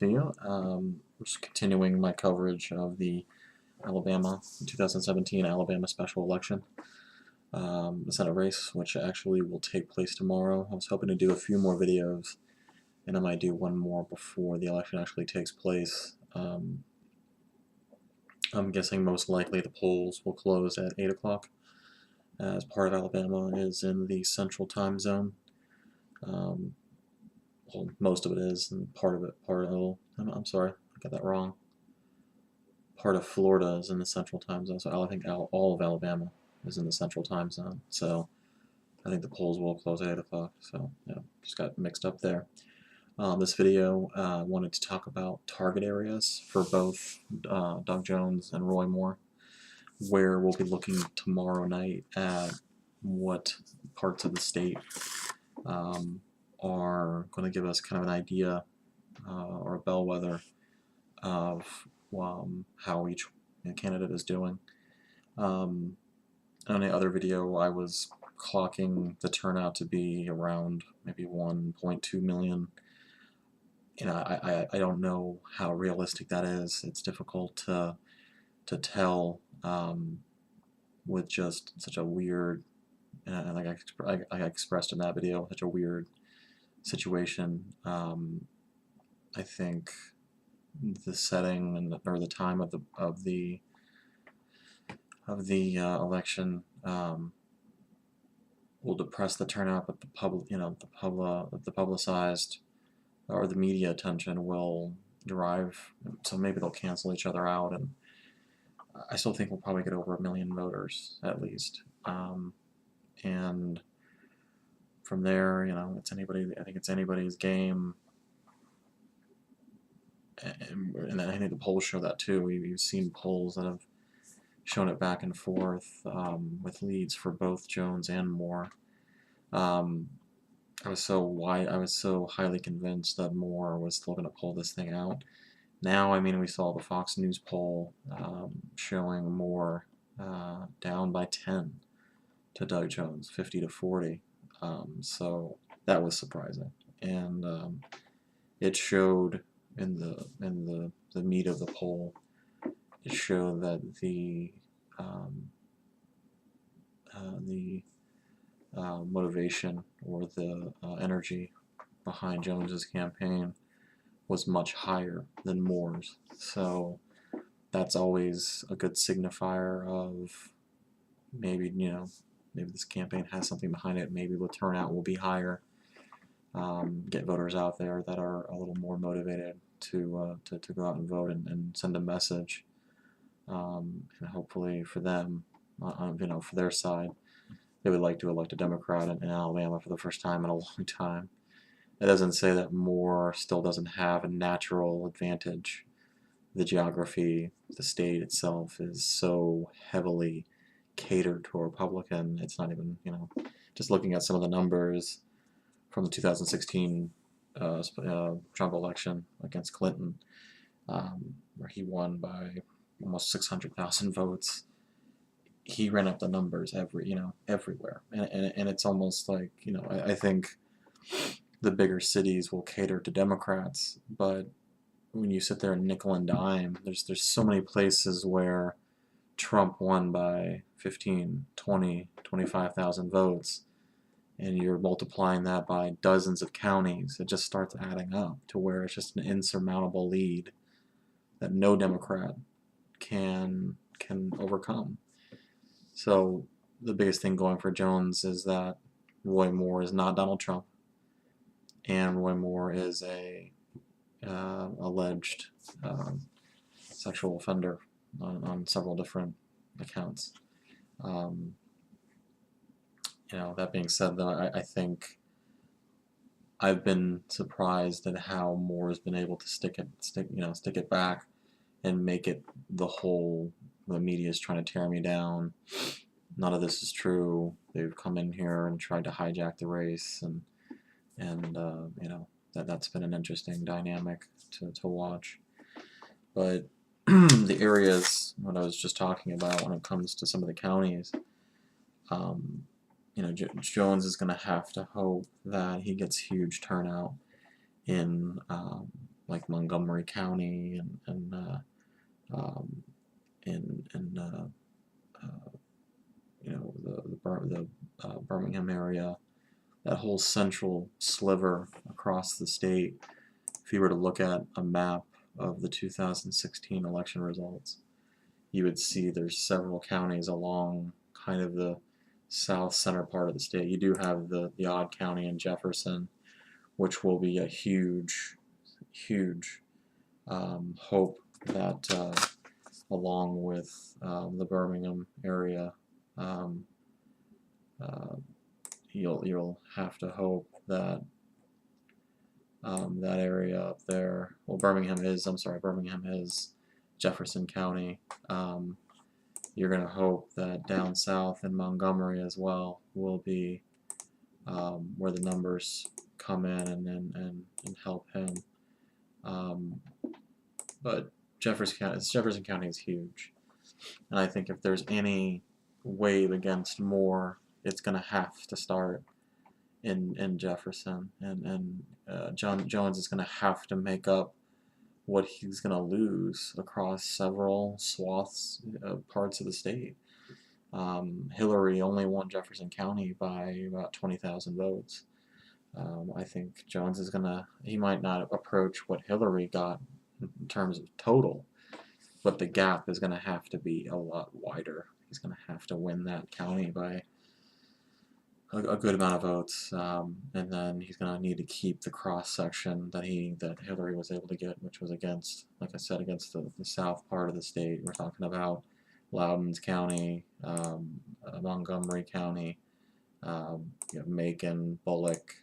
Video. Just continuing my coverage of the Alabama 2017 Alabama special election, the Senate race, which actually will take place tomorrow. I was hoping to do a few more videos, and I might do one more before the election actually takes place. I'm guessing most likely the polls will close at 8 o'clock, as part of Alabama is in the central time zone. Well, most of it is, and I'm sorry, I got that wrong. Part of Florida is in the central time zone, so I think all of Alabama is in the central time zone. So I think the polls will close at 8 o'clock. So yeah, just got mixed up there. This video, I wanted to talk about target areas for both Doug Jones and Roy Moore, where we'll be looking tomorrow night at what parts of the state are going to give us kind of an idea or a bellwether of how each candidate is doing. On the other video, I was clocking the turnout to be around maybe 1.2 million. I don't know how realistic that is. It's difficult to tell with just such a weird, like I expressed in that video, such a weird situation. I think the setting or the time of the election will depress the turnout, but the publicized or the media attention will drive. So maybe they'll cancel each other out, and I still think we'll probably get over 1 million voters at least. And from there, it's anybody. I think it's anybody's game. And I think the polls show that too. We've seen polls that have shown it back and forth with leads for both Jones and Moore. I was so highly convinced that Moore was still going to pull this thing out. Now, I mean, we saw the Fox News poll showing Moore down by 10 to Doug Jones, 50 to 40. So that was surprising, and it showed in the meat of the poll. It showed that the motivation or the energy behind Jones's campaign was much higher than Moore's. So that's always a good signifier of maybe this campaign has something behind it. Maybe the turnout will be higher. Get voters out there that are a little more motivated to go out and vote and send a message. And hopefully for them, for their side, they would like to elect a Democrat in Alabama for the first time in a long time. It doesn't say that Moore still doesn't have a natural advantage. The geography, the state itself is so heavily catered to a Republican. It's not even, just looking at some of the numbers from the 2016 Trump election against Clinton, where he won by almost 600,000 votes. He ran up the numbers everywhere, and it's almost like I think the bigger cities will cater to Democrats, but when you sit there and nickel and dime, there's so many places where Trump won by 15, 20, 25,000 votes, and you're multiplying that by dozens of counties. It just starts adding up to where it's just an insurmountable lead that no Democrat can overcome. So the biggest thing going for Jones is that Roy Moore is not Donald Trump, and Roy Moore is a alleged sexual offender on several different accounts. That being said, though, I think I've been surprised at how Moore has been able to stick it back and make it the media is trying to tear me down. None of this is true. They've come in here and tried to hijack the race, and that's been an interesting dynamic to watch. But the areas, what I was just talking about when it comes to some of the counties, Jones is going to have to hope that he gets huge turnout in like Montgomery County um, in you know, the Birmingham area, that whole central sliver across the state. If you were to look at a map of the 2016 election results, you would see there's several counties along kind of the south center part of the state. You do have the odd county in Jefferson, which will be a huge hope that along with the Birmingham area, um, uh, you'll have to hope that that area up there. Well, Birmingham is Jefferson County. You're going to hope that down south in Montgomery as well will be where the numbers come in and help him. But Jefferson County is huge, and I think if there's any wave against Moore, it's going to have to start in Jefferson, and Jones is going to have to make up what he's going to lose across several swaths, parts of the state. Hillary only won Jefferson County by about 20,000 votes. I think Jones is he might not approach what Hillary got in terms of total, but the gap is going to have to be a lot wider. He's going to have to win that county by a good amount of votes, and then he's going to need to keep the cross section that Hillary was able to get, which was against, like I said, against the south part of the state. We're talking about Loudons County, Montgomery County, you have Macon, Bullock,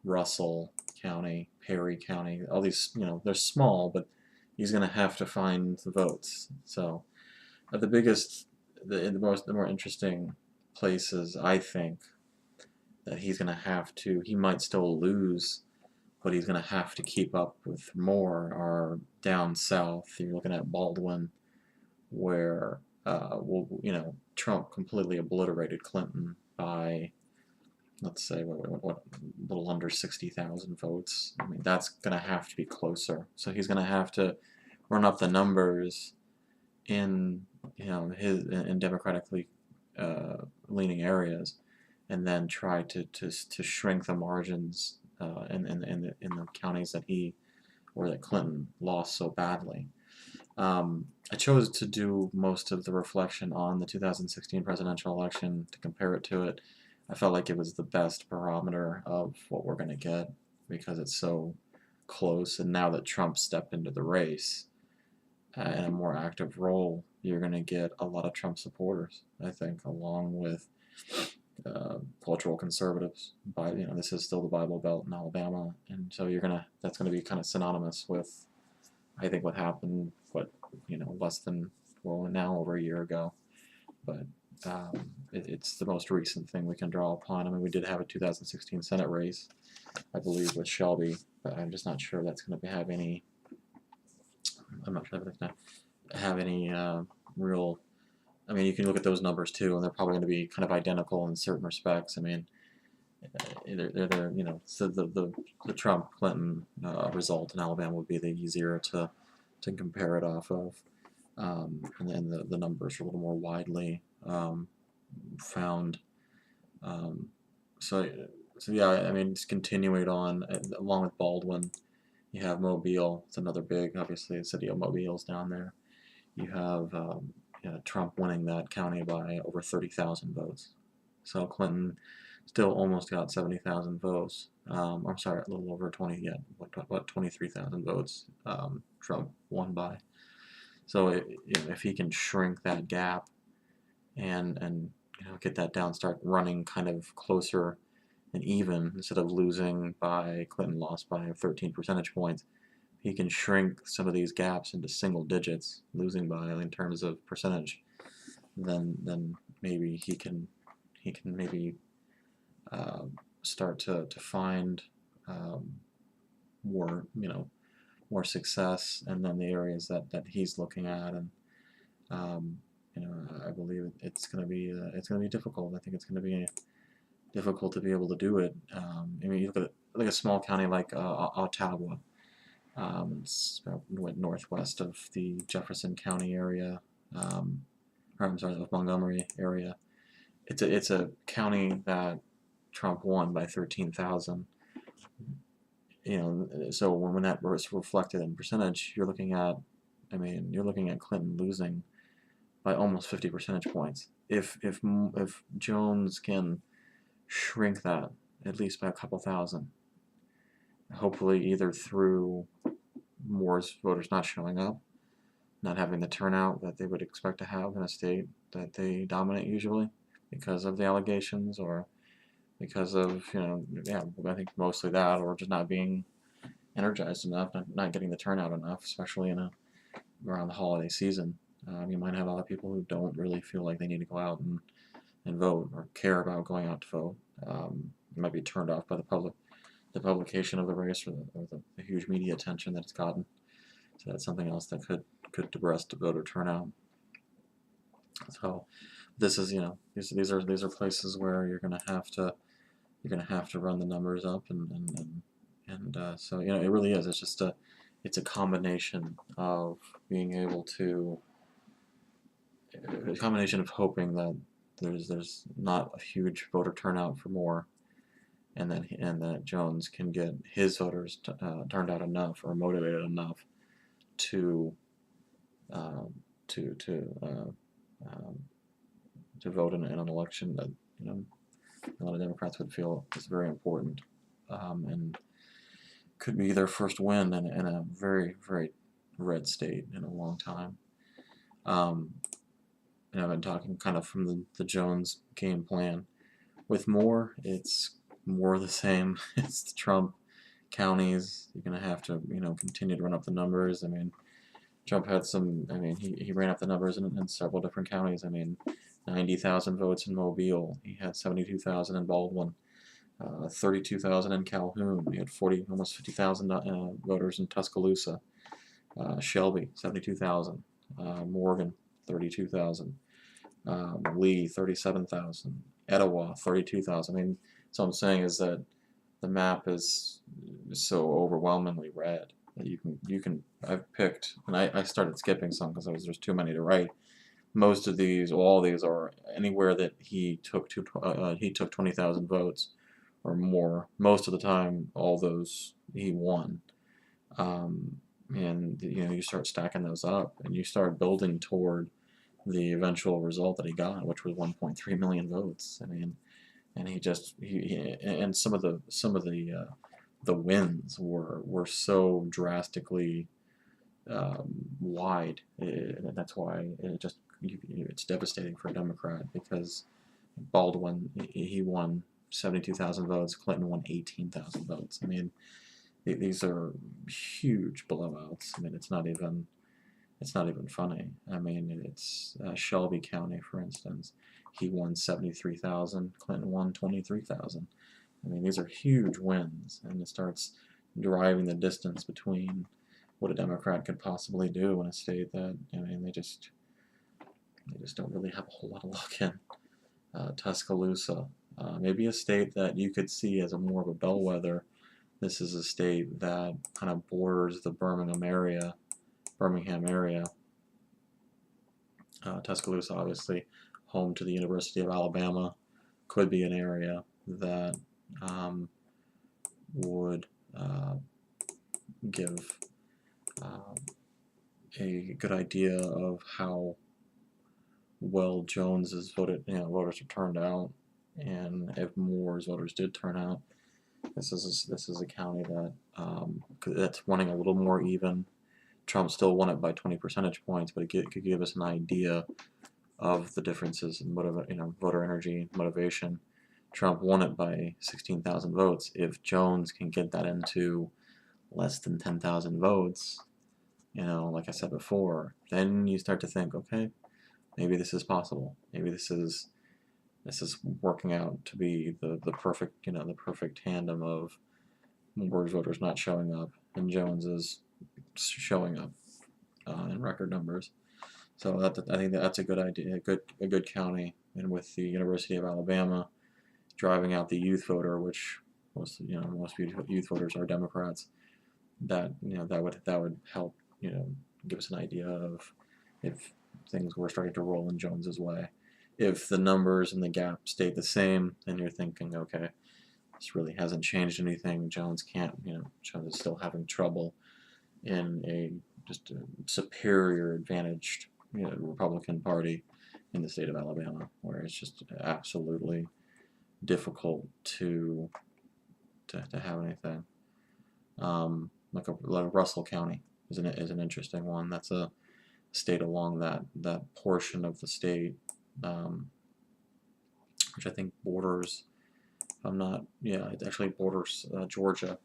Russell County, Perry County. All these, they're small, but he's going to have to find the votes. So, the more interesting places, I think, that he's going to have to, he might still lose, but he's going to have to keep up with more, are down south. You're looking at Baldwin, where well, Trump completely obliterated Clinton by, let's say, what a little under 60,000 votes. I mean, that's going to have to be closer. So he's going to have to run up the numbers in in democratically leaning areas, and then try to shrink the margins in the counties that Clinton lost so badly. I chose to do most of the reflection on the 2016 presidential election to compare it to it. I felt like it was the best barometer of what we're going to get because it's so close, and now that Trump stepped into the race in a more active role, you're going to get a lot of Trump supporters, I think, along with cultural conservatives. This is still the Bible Belt in Alabama, and so that's going to be kind of synonymous with, I think, what happened, less than, now over a year ago. But it's the most recent thing we can draw upon. I mean, we did have a 2016 Senate race, I believe, with Shelby, but I'm just not sure that's going to have any. I'm not sure that's going to have any real. I mean, you can look at those numbers too, and they're probably going to be kind of identical in certain respects. I mean, so the Trump-Clinton result in Alabama would be the easier to compare it off of, and then the numbers are a little more widely found. So yeah, I mean, just continuing on along with Baldwin. You have Mobile. It's another big, obviously, the city of Mobile's down there. You have Trump winning that county by over 30,000 votes. So Clinton still almost got 70,000 votes. I'm sorry, a little over 20, yeah, what 23,000 votes Trump won by. So if he can shrink that gap and get that down, start running kind of closer and even, instead of losing by, Clinton lost by 13 percentage points, he can shrink some of these gaps into single digits, losing by in terms of percentage, then maybe he can maybe start to find more more success, and then the areas that he's looking at, and I believe it's going to be difficult. I think it's going to be difficult to be able to do it. I mean, you look at like a small county like Ottawa. It's about northwest of the Jefferson County area, or I'm sorry, of Montgomery area. It's a county that Trump won by 13,000. You know, so when that was reflected in percentage, you're looking at, I mean, you're looking at Clinton losing by almost 50 percentage points. If Jones can shrink that at least by a couple thousand, hopefully either through more voters not showing up, not having the turnout that they would expect to have in a state that they dominate usually because of the allegations, or because of, yeah, I think mostly that, or just not being energized enough, not getting the turnout enough, especially around the holiday season. You might have a lot of people who don't really feel like they need to go out and vote, or care about going out to vote. You might be turned off by the publication of the race, or the huge media attention that it's gotten. So that's something else that could depress the voter turnout. So this is, these are places where you're gonna have to run the numbers up, and so it really is. It's a combination of being able to, a combination of hoping that there's not a huge voter turnout for Moore, and that Jones can get his voters turned out enough, or motivated enough to um, to to uh, um, to vote in an election that a lot of Democrats would feel is very important, and could be their first win in a very, very red state in a long time. Um, I've been talking kind of from the Jones game plan. With Moore, it's more the same. It's the Trump counties. You're going to have to, continue to run up the numbers. I mean, Trump had some, I mean, he ran up the numbers in several different counties. I mean, 90,000 votes in Mobile. He had 72,000 in Baldwin. 32,000 in Calhoun. We had almost 50,000 voters in Tuscaloosa. Shelby, 72,000. Morgan, 32,000. Lee, 37,000. Etowah, 32,000. I mean, so I'm saying is that the map is so overwhelmingly red that you can. I've picked, and I started skipping some because there's too many to write. Most of these, all these, are anywhere that he took 20,000 votes or more. Most of the time, all those he won. And you start stacking those up, and you start building toward the eventual result that he got, which was 1.3 million votes. I mean, and and some of the wins were so drastically wide, and that's why it's devastating for a Democrat, because Baldwin, he won 72,000 votes. Clinton won 18,000 votes. I mean, these are huge blowouts. I mean, it's not even funny. I mean, it's Shelby County, for instance. He won 73,000. Clinton won 23,000. I mean, these are huge wins, and it starts driving the distance between what a Democrat could possibly do in a state that, I mean, they just don't really have a whole lot of luck in. Tuscaloosa, maybe a state that you could see as more of a bellwether. This is a state that kind of borders the Birmingham area. Tuscaloosa, obviously, home to the University of Alabama, could be an area that would give a good idea of how well Jones's voters are turned out, and if Moore's voters did turn out. This is a county that's running a little more even. Trump still won it by 20 percentage points, but it could give us an idea of the differences in voter energy, motivation. Trump won it by 16,000 votes. If Jones can get that into less than 10,000 votes, like I said before, then you start to think, okay, maybe this is possible. Maybe this is working out to be the perfect the perfect tandem of Moore's voters not showing up and Jones's showing up in record numbers. So I think that's a good idea, a good county, and with the University of Alabama driving out the youth voter, which most most youth voters are Democrats, that that would help give us an idea of if things were starting to roll in Jones's way. If the numbers and the gap stayed the same, then you're thinking, okay, this really hasn't changed anything. Jones can't, Jones is still having trouble in a just a superior advantaged Republican Party in the state of Alabama, where it's just absolutely difficult to have anything. Like Russell County is an interesting one. That's a state along that portion of the state, which I think borders. It actually borders Georgia.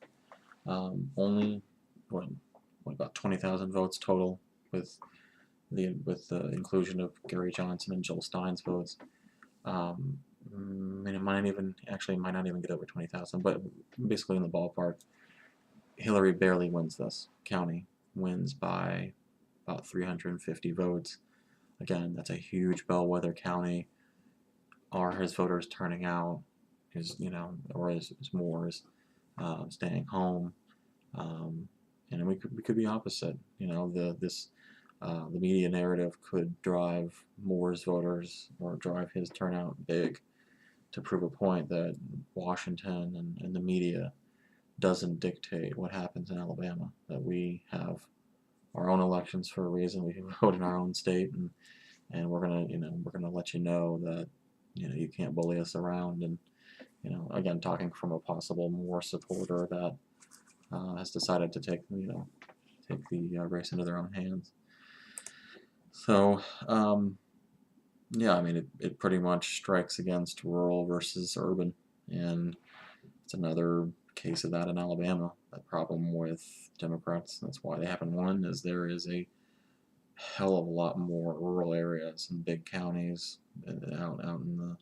Only what about 20,000 votes total with the inclusion of Gary Johnson and Jill Stein's votes. It might not even get over 20,000, but basically in the ballpark. Hillary barely wins this county, wins by about 350 votes. Again, that's a huge bellwether county. Are his voters turning out? Or is Moore's staying home? And we could be opposite. The media narrative could drive Moore's voters or drive his turnout big to prove a point that Washington and the media doesn't dictate what happens in Alabama, that we have our own elections for a reason. We can vote in our own state, and we're gonna let you know that you can't bully us around. And again, talking from a possible Moore supporter that has decided to take the race into their own hands. So yeah, I mean it pretty much strikes against rural versus urban, and it's another case of that in Alabama. That problem with Democrats, that's why they haven't won, is there is a hell of a lot more rural areas and big counties out in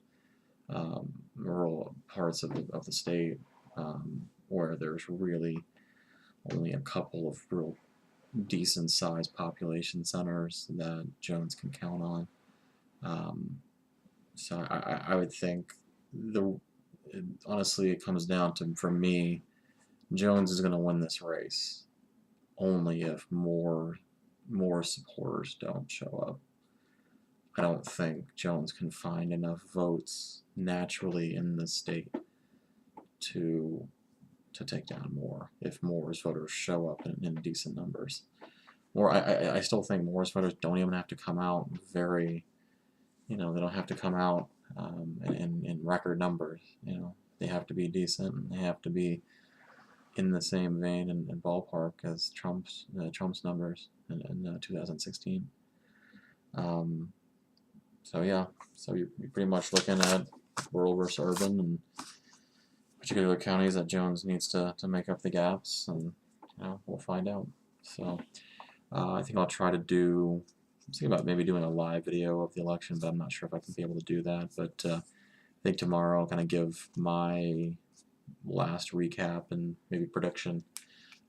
the rural parts of the state, where there's really only a couple of real decent sized population centers that Jones can count on. So I would think honestly it comes down to, for me, Jones is going to win this race only if more supporters don't show up. I don't think Jones can find enough votes naturally in the state to take down Moore if Moore's voters show up in decent numbers. Or I still think Moore's voters don't even have to come out they don't have to come out in record numbers. They have to be decent, and they have to be in the same vein and ballpark as Trump's numbers in 2016. So yeah, so you're pretty much looking at rural versus urban and particular counties that Jones needs to make up the gaps, and we'll find out. So I think I'll try to I'm thinking about maybe doing a live video of the election, but I'm not sure if I can be able to do that. But I think tomorrow I'll kind of give my last recap and maybe prediction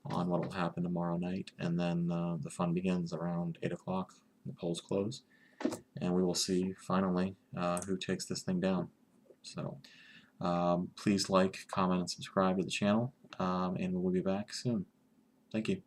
on what will happen tomorrow night, and then the fun begins around 8 o'clock. The polls close, and we will see finally who takes this thing down. So please like, comment, and subscribe to the channel, and we'll be back soon. Thank you.